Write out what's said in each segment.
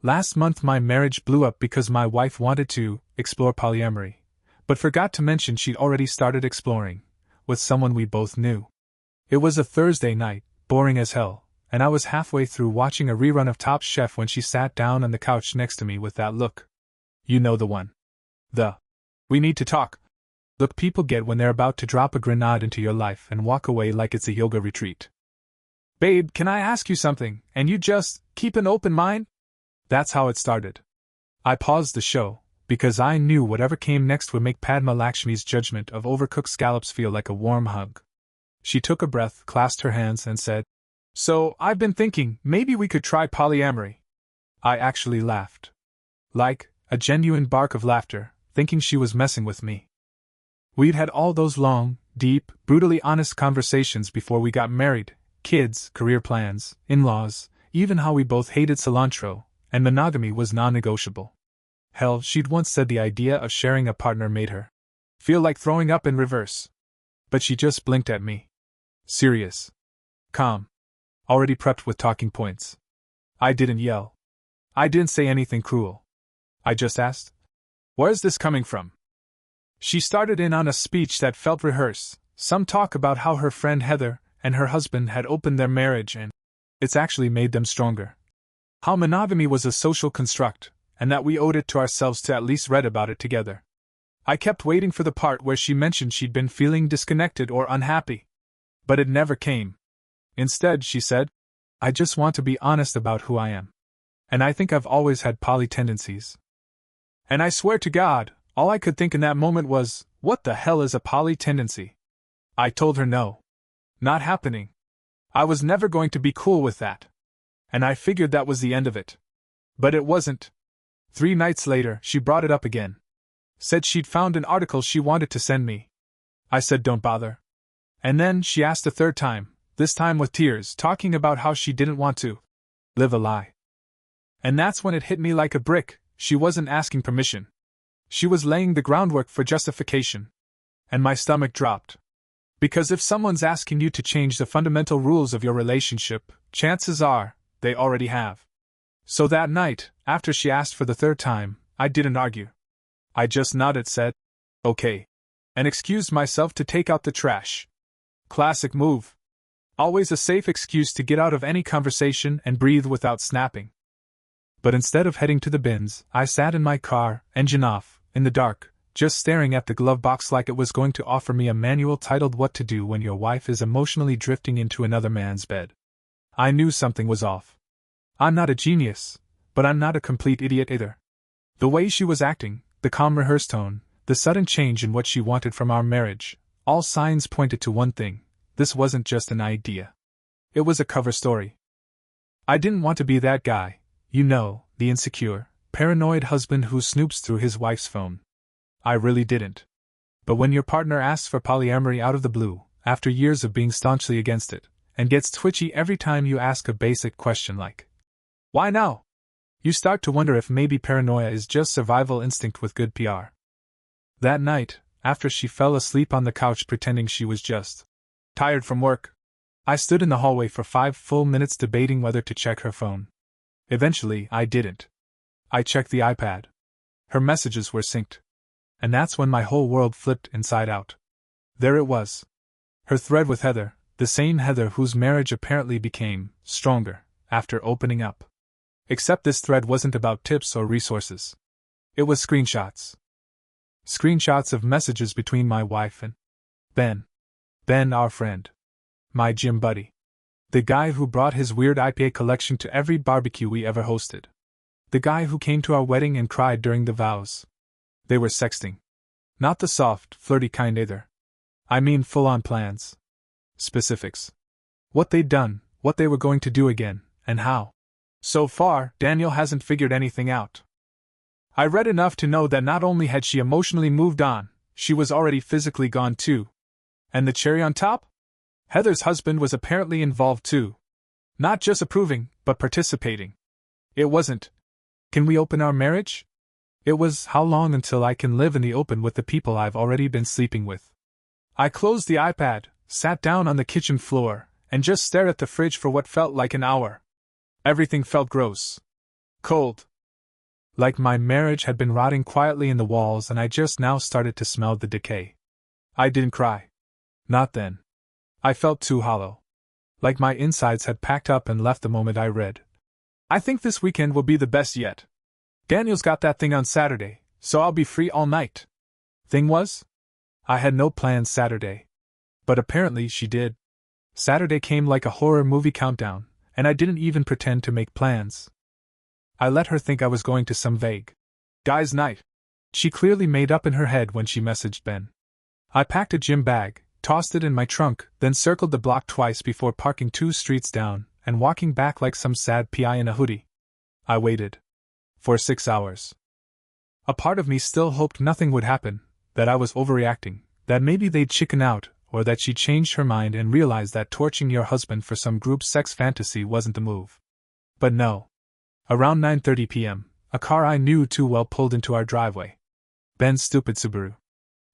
Last month my marriage blew up because my wife wanted to explore polyamory, but forgot to mention she'd already started exploring, with someone we both knew. It was a Thursday night, boring as hell, and I was halfway through watching a rerun of Top Chef when she sat down on the couch next to me with that look. You know the one. We need to talk. Look people get when they're about to drop a grenade into your life and walk away like it's a yoga retreat. Babe, can I ask you something, and you just keep an open mind? That's how it started. I paused the show, because I knew whatever came next would make Padma Lakshmi's judgment of overcooked scallops feel like a warm hug. She took a breath, clasped her hands, and said, "So, I've been thinking, maybe we could try polyamory." I actually laughed. Like, a genuine bark of laughter, thinking she was messing with me. We'd had all those long, deep, brutally honest conversations before we got married, kids, career plans, in-laws, even how we both hated cilantro, and monogamy was non-negotiable. Hell, she'd once said the idea of sharing a partner made her feel like throwing up in reverse. But she just blinked at me. Serious. Calm. Already prepped with talking points. I didn't yell. I didn't say anything cruel. I just asked, "Where's this coming from?" She started in on a speech that felt rehearsed, some talk about how her friend Heather and her husband had opened their marriage and it's actually made them stronger. How monogamy was a social construct, and that we owed it to ourselves to at least read about it together. I kept waiting for the part where she mentioned she'd been feeling disconnected or unhappy. But it never came. Instead, she said, "I just want to be honest about who I am. And I think I've always had poly tendencies." And I swear to God, all I could think in that moment was, what the hell is a poly tendency? I told her no. Not happening. I was never going to be cool with that. And I figured that was the end of it. But it wasn't. 3 nights later, she brought it up again. Said she'd found an article she wanted to send me. I said don't bother. And then she asked a third time, this time with tears, talking about how she didn't want to live a lie. And that's when it hit me like a brick, she wasn't asking permission. She was laying the groundwork for justification. And my stomach dropped. Because if someone's asking you to change the fundamental rules of your relationship, chances are, they already have. So that night, after she asked for the third time, I didn't argue. I just nodded, said, "Okay," and excused myself to take out the trash. Classic move. Always a safe excuse to get out of any conversation and breathe without snapping. But instead of heading to the bins, I sat in my car, engine off, in the dark, just staring at the glove box like it was going to offer me a manual titled What to Do When Your Wife is Emotionally Drifting into Another Man's Bed. I knew something was off. I'm not a genius, but I'm not a complete idiot either. The way she was acting, the calm rehearsed tone, the sudden change in what she wanted from our marriage, all signs pointed to one thing: this wasn't just an idea. It was a cover story. I didn't want to be that guy, you know, the insecure, paranoid husband who snoops through his wife's phone. I really didn't. But when your partner asks for polyamory out of the blue, after years of being staunchly against it, and gets twitchy every time you ask a basic question like, "Why now?" you start to wonder if maybe paranoia is just survival instinct with good PR. That night, after she fell asleep on the couch pretending she was just tired from work, I stood in the hallway for 5 full minutes debating whether to check her phone. Eventually, I didn't. I checked the iPad. Her messages were synced. And that's when my whole world flipped inside out. There it was. Her thread with Heather, the same Heather whose marriage apparently became stronger after opening up. Except this thread wasn't about tips or resources. It was screenshots. Screenshots of messages between my wife and Ben. Ben, our friend. My gym buddy. The guy who brought his weird IPA collection to every barbecue we ever hosted. The guy who came to our wedding and cried during the vows. They were sexting. Not the soft, flirty kind either. I mean full-on plans. Specifics. What they'd done, what they were going to do again, and how. So far, Daniel hasn't figured anything out. I read enough to know that not only had she emotionally moved on, she was already physically gone too. And the cherry on top? Heather's husband was apparently involved too. Not just approving, but participating. It wasn't, "Can we open our marriage?" It was, "How long until I can live in the open with the people I've already been sleeping with?" I closed the iPad, sat down on the kitchen floor, and just stared at the fridge for what felt like an hour. Everything felt gross. Cold. Like my marriage had been rotting quietly in the walls and I just now started to smell the decay. I didn't cry. Not then. I felt too hollow. Like my insides had packed up and left the moment I read. I think this weekend will be the best yet. Daniel's got that thing on Saturday, so I'll be free all night. Thing was? I had no plans Saturday. But apparently she did. Saturday came like a horror movie countdown, and I didn't even pretend to make plans. I let her think I was going to some vague guys' night. She clearly made up in her head when she messaged Ben. I packed a gym bag, tossed it in my trunk, then circled the block twice before parking 2 streets down and walking back like some sad PI in a hoodie. I waited. For 6 hours. A part of me still hoped nothing would happen, that I was overreacting, that maybe they'd chicken out, or that she'd changed her mind and realized that torching your husband for some group sex fantasy wasn't the move. But no. Around 9:30 p.m., a car I knew too well pulled into our driveway. Ben's stupid Subaru.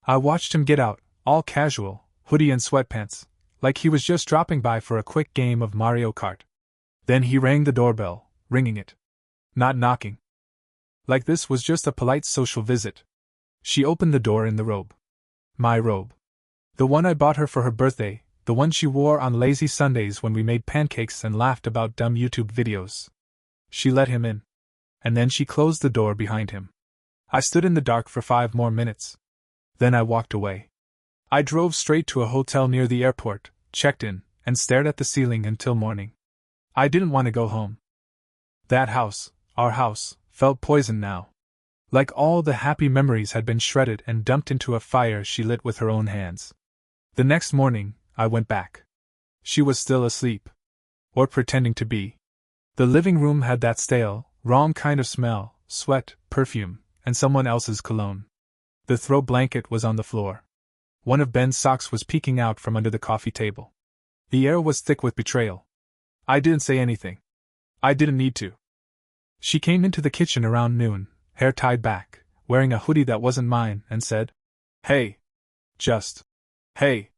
I watched him get out, all casual, hoodie and sweatpants, like he was just dropping by for a quick game of Mario Kart. Then he rang the doorbell, ringing it. Not knocking. Like this was just a polite social visit. She opened the door in the robe. My robe. The one I bought her for her birthday, the one she wore on lazy Sundays when we made pancakes and laughed about dumb YouTube videos. She let him in. And then she closed the door behind him. I stood in the dark for 5 more minutes. Then I walked away. I drove straight to a hotel near the airport, checked in, and stared at the ceiling until morning. I didn't want to go home. That house, our house, felt poisoned now. Like all the happy memories had been shredded and dumped into a fire she lit with her own hands. The next morning, I went back. She was still asleep. Or pretending to be. The living room had that stale, wrong kind of smell, sweat, perfume, and someone else's cologne. The throw blanket was on the floor. One of Ben's socks was peeking out from under the coffee table. The air was thick with betrayal. I didn't say anything. I didn't need to. She came into the kitchen around noon, hair tied back, wearing a hoodie that wasn't mine, and said, "Hey." Just, "Hey."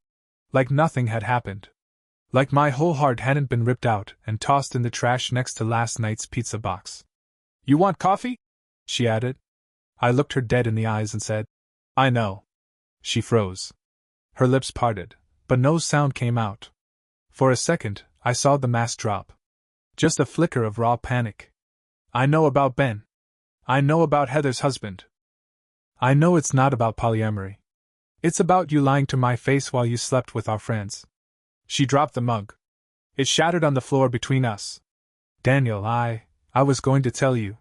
Like nothing had happened. Like my whole heart hadn't been ripped out and tossed in the trash next to last night's pizza box. "You want coffee?" she added. I looked her dead in the eyes and said, "I know." She froze. Her lips parted, but no sound came out. For a second, I saw the mask drop. Just a flicker of raw panic. "I know about Ben. I know about Heather's husband. I know it's not about polyamory. It's about you lying to my face while you slept with our friends." She dropped the mug. It shattered on the floor between us. "Daniel, I was going to tell you."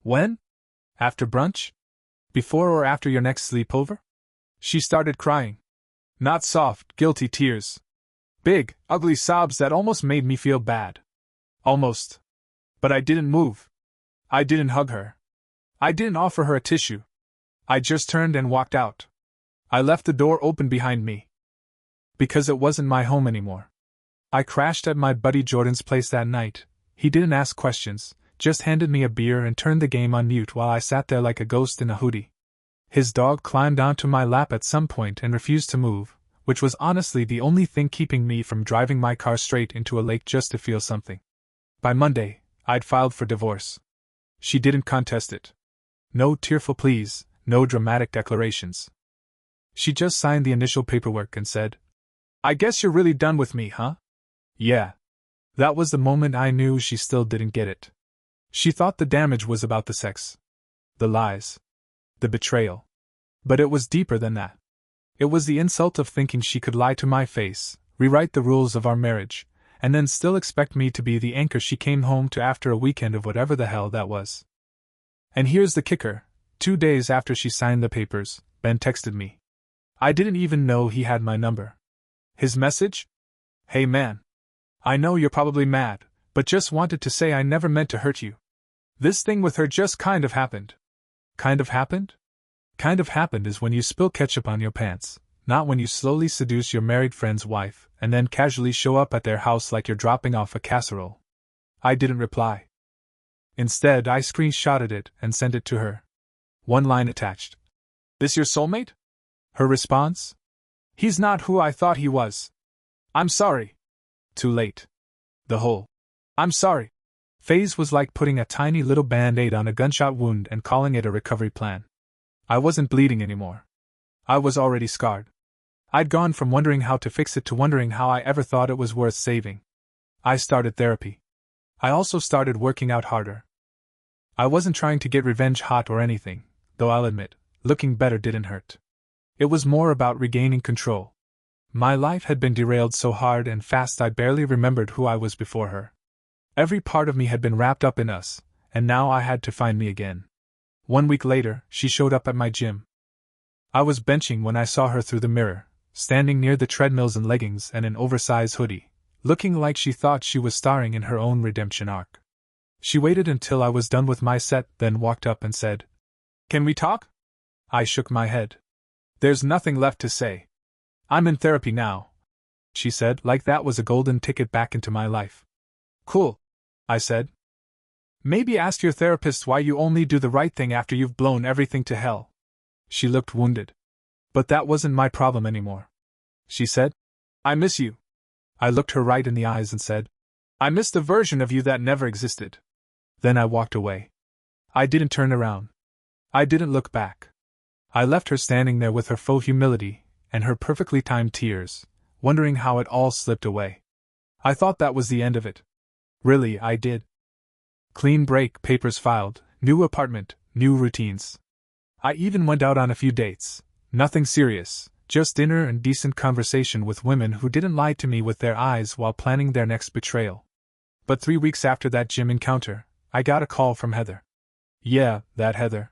"When? After brunch? Before or after your next sleepover?" She started crying. Not soft, guilty tears. Big, ugly sobs that almost made me feel bad. Almost. But I didn't move. I didn't hug her. I didn't offer her a tissue. I just turned and walked out. I left the door open behind me. Because it wasn't my home anymore. I crashed at my buddy Jordan's place that night. He didn't ask questions, just handed me a beer and turned the game on mute while I sat there like a ghost in a hoodie. His dog climbed onto my lap at some point and refused to move, which was honestly the only thing keeping me from driving my car straight into a lake just to feel something. By Monday, I'd filed for divorce. She didn't contest it. No tearful pleas, no dramatic declarations. She just signed the initial paperwork and said, "I guess you're really done with me, huh?" Yeah. That was the moment I knew she still didn't get it. She thought the damage was about the sex. The lies. The betrayal. But it was deeper than that. It was the insult of thinking she could lie to my face, rewrite the rules of our marriage, and then still expect me to be the anchor she came home to after a weekend of whatever the hell that was. And here's the kicker. 2 days after she signed the papers, Ben texted me. I didn't even know he had my number. His message? "Hey man. I know you're probably mad, but just wanted to say I never meant to hurt you. This thing with her just kind of happened." Kind of happened? Kind of happened is when you spill ketchup on your pants, not when you slowly seduce your married friend's wife and then casually show up at their house like you're dropping off a casserole. I didn't reply. Instead, I screenshotted it and sent it to her. One line attached. "This your soulmate?" Her response? "He's not who I thought he was. I'm sorry." Too late. The whole "I'm sorry" Phase was like putting a tiny little band-aid on a gunshot wound and calling it a recovery plan. I wasn't bleeding anymore. I was already scarred. I'd gone from wondering how to fix it to wondering how I ever thought it was worth saving. I started therapy. I also started working out harder. I wasn't trying to get revenge hot or anything, though I'll admit, looking better didn't hurt. It was more about regaining control. My life had been derailed so hard and fast I barely remembered who I was before her. Every part of me had been wrapped up in us, and now I had to find me again. 1 week later, she showed up at my gym. I was benching when I saw her through the mirror, standing near the treadmills in leggings and an oversized hoodie, looking like she thought she was starring in her own redemption arc. She waited until I was done with my set, then walked up and said, "Can we talk?" I shook my head. "There's nothing left to say. I'm in therapy now," she said, like that was a golden ticket back into my life. "Cool," I said. "Maybe ask your therapist why you only do the right thing after you've blown everything to hell." She looked wounded. "But that wasn't my problem anymore," she said. "I miss you." I looked her right in the eyes and said, "I miss the version of you that never existed." Then I walked away. I didn't turn around. I didn't look back. I left her standing there with her faux humility and her perfectly timed tears, wondering how it all slipped away. I thought that was the end of it. Really, I did. Clean break, papers filed, new apartment, new routines. I even went out on a few dates. Nothing serious, just dinner and decent conversation with women who didn't lie to me with their eyes while planning their next betrayal. But 3 weeks after that gym encounter, I got a call from Heather. Yeah, that Heather.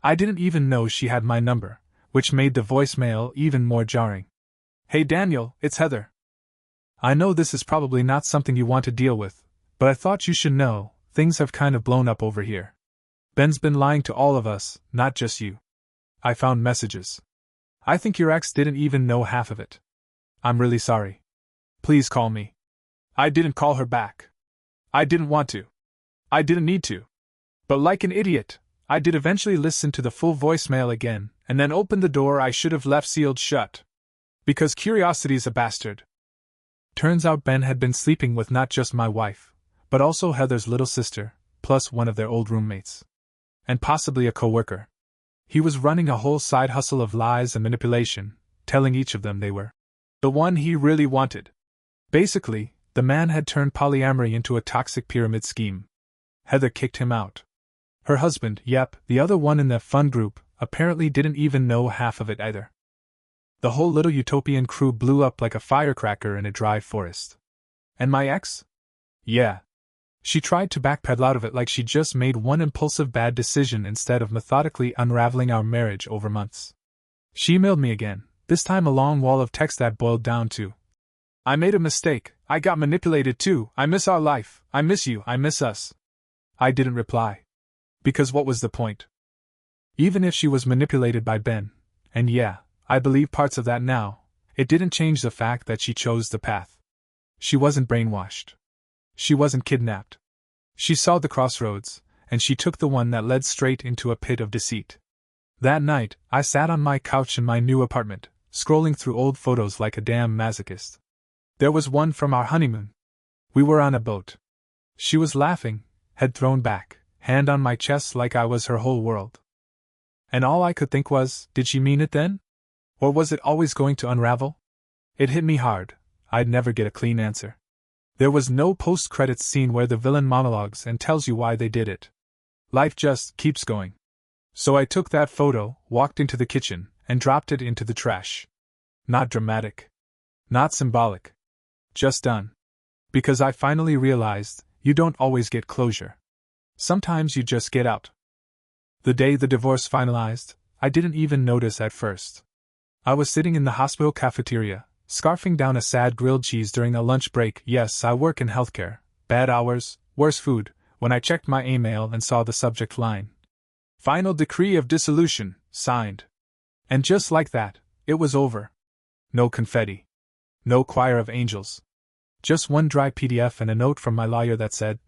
I didn't even know she had my number, which made the voicemail even more jarring. "Hey Daniel, it's Heather. I know this is probably not something you want to deal with, but I thought you should know, things have kind of blown up over here. Ben's been lying to all of us, not just you. I found messages. I think your ex didn't even know half of it. I'm really sorry. Please call me." I didn't call her back. I didn't want to. I didn't need to. But like an idiot, I did eventually listen to the full voicemail again, and then open the door I should have left sealed shut. Because curiosity's a bastard. Turns out Ben had been sleeping with not just my wife, but also Heather's little sister, plus one of their old roommates. And possibly a coworker. He was running a whole side hustle of lies and manipulation, telling each of them they were the one he really wanted. Basically, the man had turned polyamory into a toxic pyramid scheme. Heather kicked him out. Her husband, yep, the other one in that fun group, apparently didn't even know half of it either. The whole little utopian crew blew up like a firecracker in a dry forest. And my ex? Yeah. She tried to backpedal out of it like she just made one impulsive bad decision instead of methodically unraveling our marriage over months. She emailed me again, this time a long wall of text that boiled down to, "I made a mistake, I got manipulated too, I miss our life, I miss you, I miss us." I didn't reply. Because what was the point? Even if she was manipulated by Ben, and yeah, I believe parts of that now, it didn't change the fact that she chose the path. She wasn't brainwashed. She wasn't kidnapped. She saw the crossroads, and she took the one that led straight into a pit of deceit. That night, I sat on my couch in my new apartment, scrolling through old photos like a damn masochist. There was one from our honeymoon. We were on a boat. She was laughing, head thrown back, hand on my chest like I was her whole world. And all I could think was, did she mean it then? Or was it always going to unravel? It hit me hard. I'd never get a clean answer. There was no post-credits scene where the villain monologues and tells you why they did it. Life just keeps going. So I took that photo, walked into the kitchen, and dropped it into the trash. Not dramatic. Not symbolic. Just done. Because I finally realized, you don't always get closure. Sometimes you just get out. The day the divorce finalized, I didn't even notice at first. I was sitting in the hospital cafeteria, scarfing down a sad grilled cheese during a lunch break. Yes, I work in healthcare. Bad hours, worse food, when I checked my email and saw the subject line. Final decree of dissolution, signed. And just like that, it was over. No confetti. No choir of angels. Just one dry PDF and a note from my lawyer that said,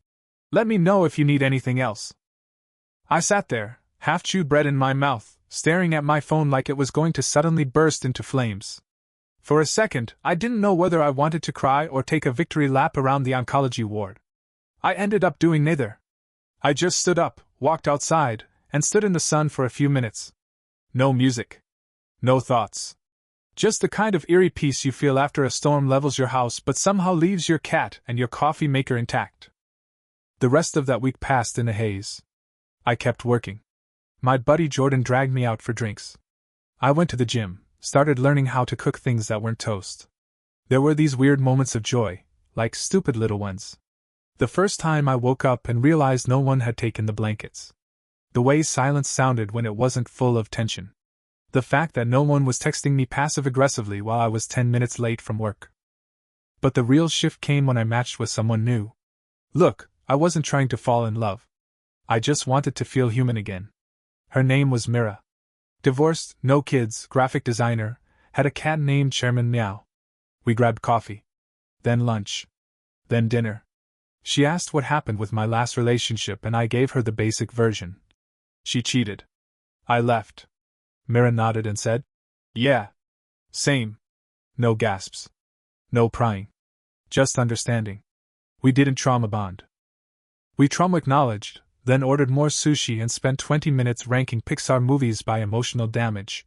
"Let me know if you need anything else." I sat there, half-chewed bread in my mouth, staring at my phone like it was going to suddenly burst into flames. For a second, I didn't know whether I wanted to cry or take a victory lap around the oncology ward. I ended up doing neither. I just stood up, walked outside, and stood in the sun for a few minutes. No music. No thoughts. Just the kind of eerie peace you feel after a storm levels your house but somehow leaves your cat and your coffee maker intact. The rest of that week passed in a haze. I kept working. My buddy Jordan dragged me out for drinks. I went to the gym, started learning how to cook things that weren't toast. There were these weird moments of joy, like stupid little ones. The first time I woke up and realized no one had taken the blankets. The way silence sounded when it wasn't full of tension. The fact that no one was texting me passive-aggressively while I was 10 minutes late from work. But the real shift came when I matched with someone new. Look, I wasn't trying to fall in love. I just wanted to feel human again. Her name was Mira. Divorced, no kids, graphic designer, had a cat named Chairman Meow. We grabbed coffee. Then lunch. Then dinner. She asked what happened with my last relationship and I gave her the basic version. She cheated. I left. Mira nodded and said, "Yeah. Same." No gasps. No prying. Just understanding. We didn't trauma bond. We trauma acknowledged, then ordered more sushi and spent 20 minutes ranking Pixar movies by emotional damage.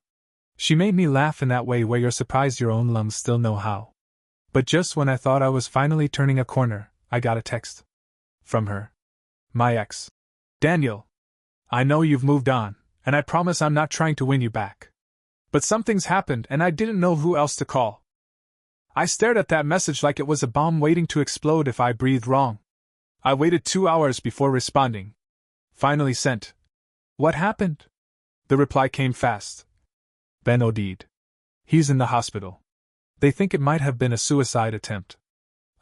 She made me laugh in that way where you're surprised your own lungs still know how. But just when I thought I was finally turning a corner, I got a text. From her. My ex. "Daniel. I know you've moved on, and I promise I'm not trying to win you back. But something's happened and I didn't know who else to call." I stared at that message like it was a bomb waiting to explode if I breathed wrong. I waited 2 hours before responding. Finally sent. "What happened?" The reply came fast. "Ben OD'd. He's in the hospital. They think it might have been a suicide attempt."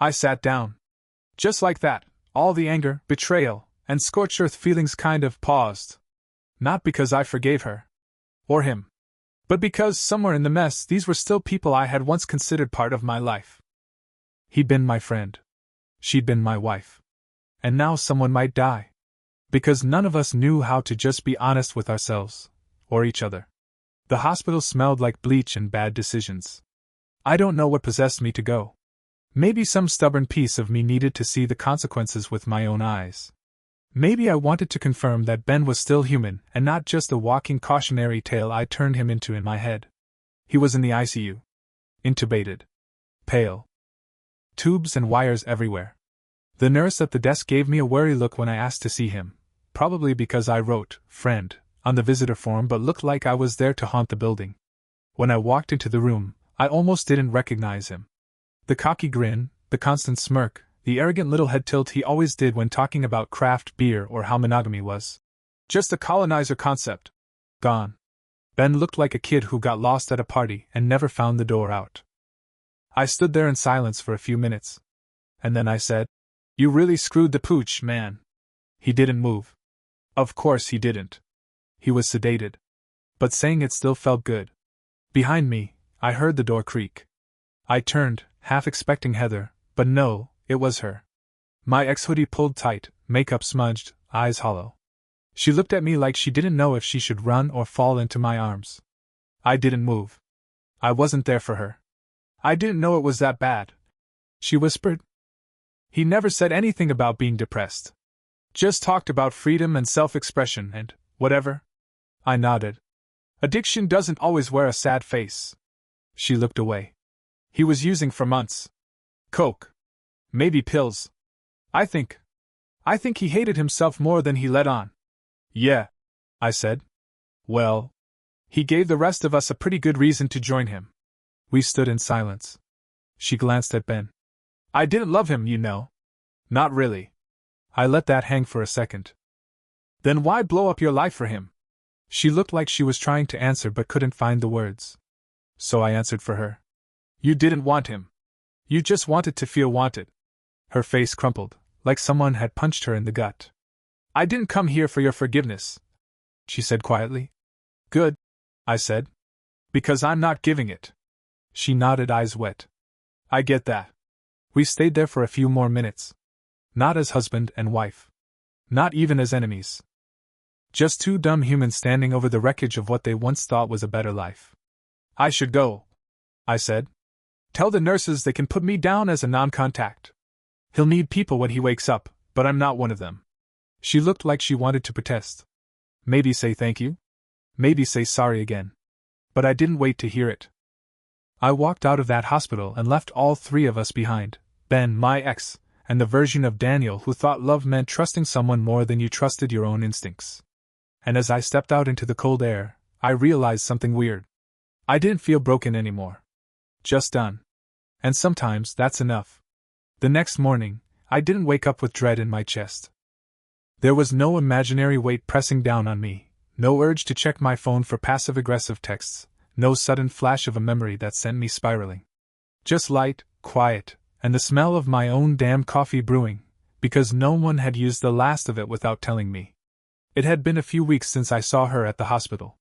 I sat down. Just like that, all the anger, betrayal, and scorched earth feelings kind of paused. Not because I forgave her. Or him. But because somewhere in the mess these were still people I had once considered part of my life. He'd been my friend. She'd been my wife. And now someone might die. Because none of us knew how to just be honest with ourselves. Or each other. The hospital smelled like bleach and bad decisions. I don't know what possessed me to go. Maybe some stubborn piece of me needed to see the consequences with my own eyes. Maybe I wanted to confirm that Ben was still human and not just a walking cautionary tale I turned him into in my head. He was in the ICU. Intubated. Pale. Tubes and wires everywhere. The nurse at the desk gave me a wary look when I asked to see him, probably because I wrote, "friend," on the visitor form but looked like I was there to haunt the building. When I walked into the room, I almost didn't recognize him. The cocky grin, the constant smirk, the arrogant little head tilt he always did when talking about craft beer or how monogamy was just a colonizer concept. Gone. Ben looked like a kid who got lost at a party and never found the door out. I stood there in silence for a few minutes. And then I said, "You really screwed the pooch, man." He didn't move. Of course he didn't. He was sedated. But saying it still felt good. Behind me, I heard the door creak. I turned, half expecting Heather, but no, it was her. My ex-hoodie pulled tight, makeup smudged, eyes hollow. She looked at me like she didn't know if she should run or fall into my arms. I didn't move. I wasn't there for her. I didn't know it was that bad. She whispered. He never said anything about being depressed. Just talked about freedom and self-expression and whatever. I nodded. Addiction doesn't always wear a sad face. She looked away. He was using for months. Coke. Maybe pills. I think he hated himself more than he let on. Yeah, I said. Well, he gave the rest of us a pretty good reason to join him. We stood in silence. She glanced at Ben. I didn't love him, you know. Not really. I let that hang for a second. Then why blow up your life for him? She looked like she was trying to answer but couldn't find the words. So I answered for her. You didn't want him. You just wanted to feel wanted. Her face crumpled, like someone had punched her in the gut. I didn't come here for your forgiveness, she said quietly. Good, I said. Because I'm not giving it. She nodded, eyes wet. I get that. We stayed there for a few more minutes. Not as husband and wife. Not even as enemies. Just two dumb humans standing over the wreckage of what they once thought was a better life. I should go, I said. Tell the nurses they can put me down as a non-contact. He'll need people when he wakes up, but I'm not one of them. She looked like she wanted to protest. Maybe say thank you? Maybe say sorry again. But I didn't wait to hear it. I walked out of that hospital and left all three of us behind, Ben, my ex, and the version of Daniel who thought love meant trusting someone more than you trusted your own instincts. And as I stepped out into the cold air, I realized something weird. I didn't feel broken anymore. Just done. And sometimes that's enough. The next morning, I didn't wake up with dread in my chest. There was no imaginary weight pressing down on me, no urge to check my phone for passive-aggressive texts, no sudden flash of a memory that sent me spiraling. Just light, quiet, and the smell of my own damn coffee brewing, because no one had used the last of it without telling me. It had been a few weeks since I saw her at the hospital.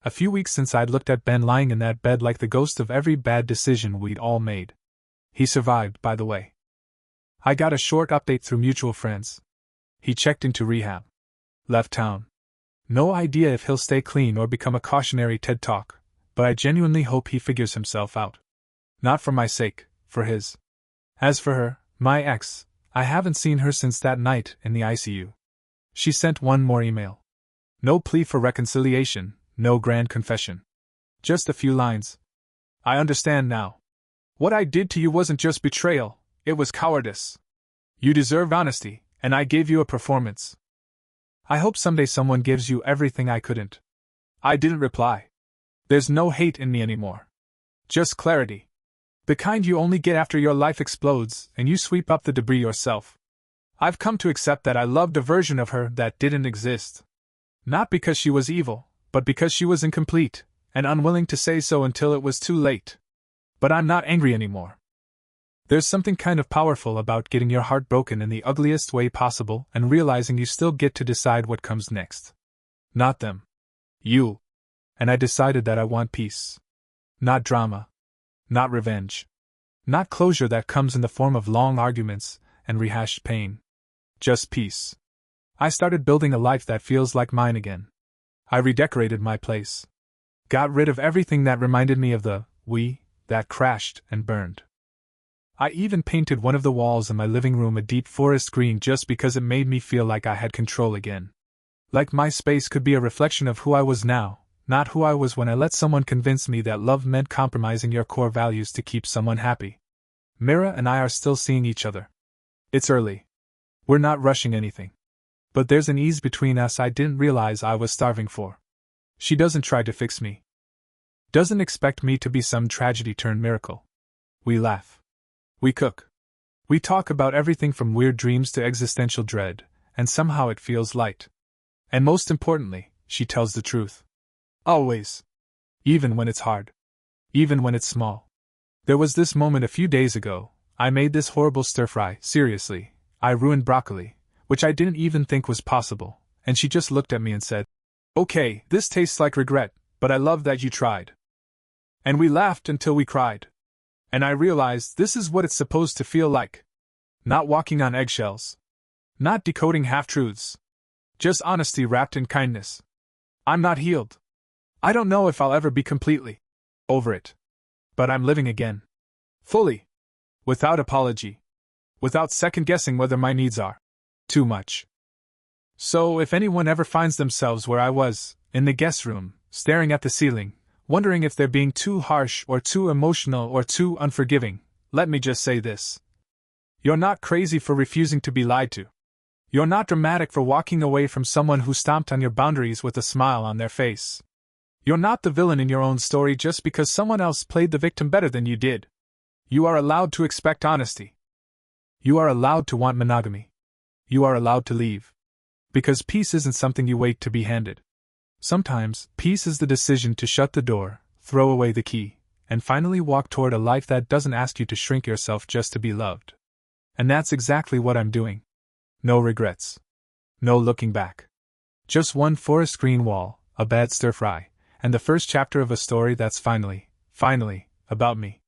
A few weeks since I'd looked at Ben lying in that bed like the ghost of every bad decision we'd all made. He survived, by the way. I got a short update through mutual friends. He checked into rehab. Left town. No idea if he'll stay clean or become a cautionary TED Talk, but I genuinely hope he figures himself out. Not for my sake, for his. As for her, my ex, I haven't seen her since that night in the ICU. She sent one more email. No plea for reconciliation, no grand confession. Just a few lines. I understand now. What I did to you wasn't just betrayal, it was cowardice. You deserved honesty, and I gave you a performance. I hope someday someone gives you everything I couldn't. I didn't reply. There's no hate in me anymore. Just clarity. The kind you only get after your life explodes and you sweep up the debris yourself. I've come to accept that I loved a version of her that didn't exist. Not because she was evil, but because she was incomplete, and unwilling to say so until it was too late. But I'm not angry anymore. There's something kind of powerful about getting your heart broken in the ugliest way possible and realizing you still get to decide what comes next. Not them. You. And I decided that I want peace. Not drama. Not revenge. Not closure that comes in the form of long arguments and rehashed pain. Just peace. I started building a life that feels like mine again. I redecorated my place. Got rid of everything that reminded me of the we that crashed and burned. I even painted one of the walls in my living room a deep forest green just because it made me feel like I had control again. Like my space could be a reflection of who I was now, not who I was when I let someone convince me that love meant compromising your core values to keep someone happy. Mira and I are still seeing each other. It's early. We're not rushing anything. But there's an ease between us I didn't realize I was starving for. She doesn't try to fix me. Doesn't expect me to be some tragedy-turned-miracle. We laugh. We cook. We talk about everything from weird dreams to existential dread, and somehow it feels light. And most importantly, she tells the truth. Always. Even when it's hard. Even when it's small. There was this moment a few days ago. I made this horrible stir-fry, seriously. I ruined broccoli, which I didn't even think was possible, and she just looked at me and said, "Okay, this tastes like regret, but I love that you tried." And we laughed until we cried. And I realized this is what it's supposed to feel like. Not walking on eggshells. Not decoding half-truths. Just honesty wrapped in kindness. I'm not healed. I don't know if I'll ever be completely over it. But I'm living again. Fully. Without apology. Without second-guessing whether my needs are too much. So if anyone ever finds themselves where I was, in the guest room, staring at the ceiling, wondering if they're being too harsh or too emotional or too unforgiving, let me just say this. You're not crazy for refusing to be lied to. You're not dramatic for walking away from someone who stomped on your boundaries with a smile on their face. You're not the villain in your own story just because someone else played the victim better than you did. You are allowed to expect honesty. You are allowed to want monogamy. You are allowed to leave. Because peace isn't something you wait to be handed. Sometimes, peace is the decision to shut the door, throw away the key, and finally walk toward a life that doesn't ask you to shrink yourself just to be loved. And that's exactly what I'm doing. No regrets. No looking back. Just one forest green wall, a bad stir-fry, and the first chapter of a story that's finally, about me.